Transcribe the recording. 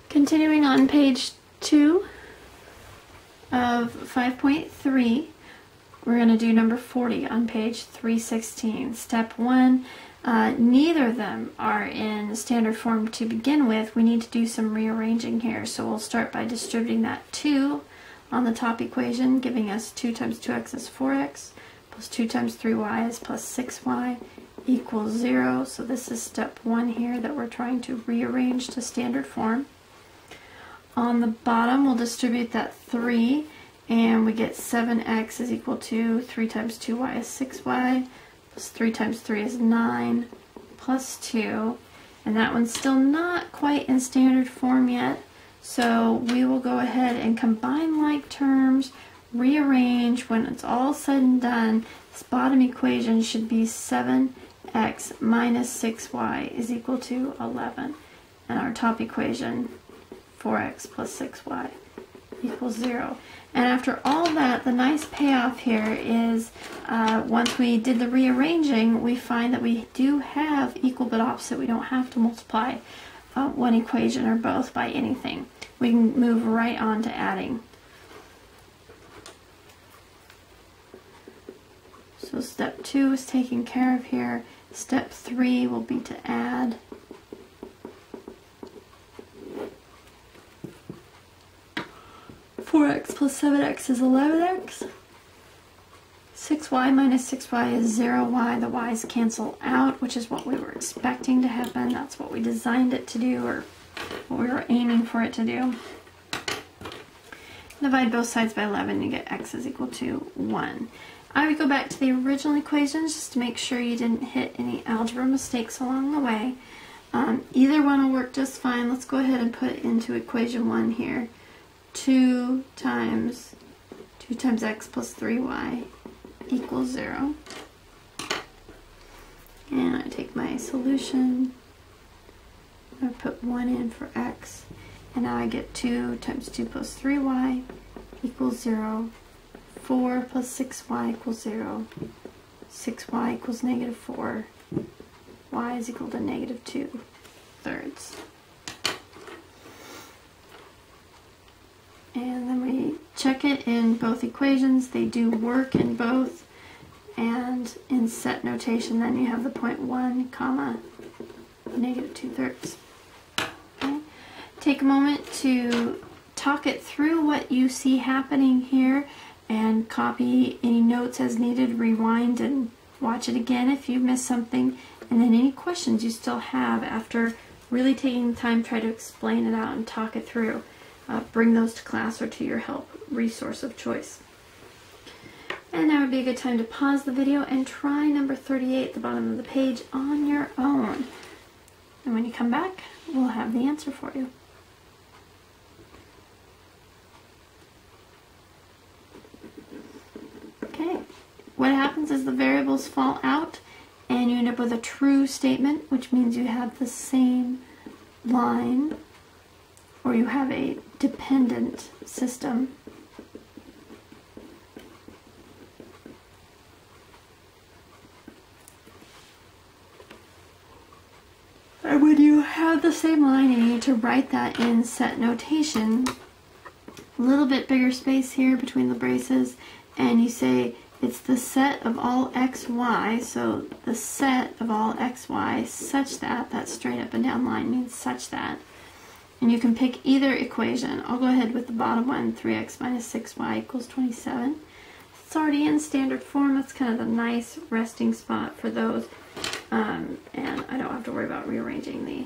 Continuing on page 2 of 5.3, we're going to do number 40 on page 316. Step 1, neither of them are in standard form to begin with. We need to do some rearranging here. So we'll start by distributing that 2 on the top equation, giving us 2 times 2x is 4x, plus 2 times 3y is plus 6y equals 0. So this is step 1 here that we're trying to rearrange to standard form. On the bottom, we'll distribute that 3, and we get 7x is equal to 3 times 2y is 6y, plus 3 times 3 is 9, plus 2. And that one's still not quite in standard form yet, so we will go ahead and combine like terms, rearrange. When it's all said and done, this bottom equation should be 7x minus 6y is equal to 11. And our top equation, 4x plus 6y equals 0. And after all that, the nice payoff here is once we did the rearranging, we find that we do have equal but opposite. We don't have to multiply one equation or both by anything. We can move right on to adding. So step 2 is taken care of here. Step 3 will be to add. (4x plus 7x is 11x. 6y minus 6y is 0y. The y's cancel out, which is what we were expecting to happen. That's what we designed it to do, or what we were aiming for it to do. Divide both sides by 11, you get x is equal to 1. I would go back to the original equations just to make sure you didn't hit any algebra mistakes along the way. Either one will work just fine. Let's go ahead and put into equation 1 here. 2 times x plus 3y equals 0. And I take my solution, I put 1 in for x, and now I get 2 times 2 plus 3y equals 0. 4 plus 6y equals 0. 6y equals negative 4. Y is equal to negative 2/3. And then we check it in both equations. They do work in both. And in set notation, then you have the point 1 comma negative 2/3. Okay. Take a moment to talk it through what you see happening here and copy any notes as needed. Rewind and watch it again if you missed something. And then any questions you still have after really taking the time, try to explain it out and talk it through. Bring those to class or to your help resource of choice. And now would be a good time to pause the video and try number 38 at the bottom of the page on your own. And when you come back, we'll have the answer for you. Okay, what happens is the variables fall out and you end up with a true statement, which means you have the same line, or you have a dependent system. And when you have the same line, you need to write that in set notation. A little bit bigger space here between the braces, and you say it's the set of all x, y, so the set of all x, y such that, that straight up and down line means such that. And you can pick either equation. I'll go ahead with the bottom one, 3x minus 6y equals 27. It's already in standard form. That's kind of the nice resting spot for those. And I don't have to worry about rearranging the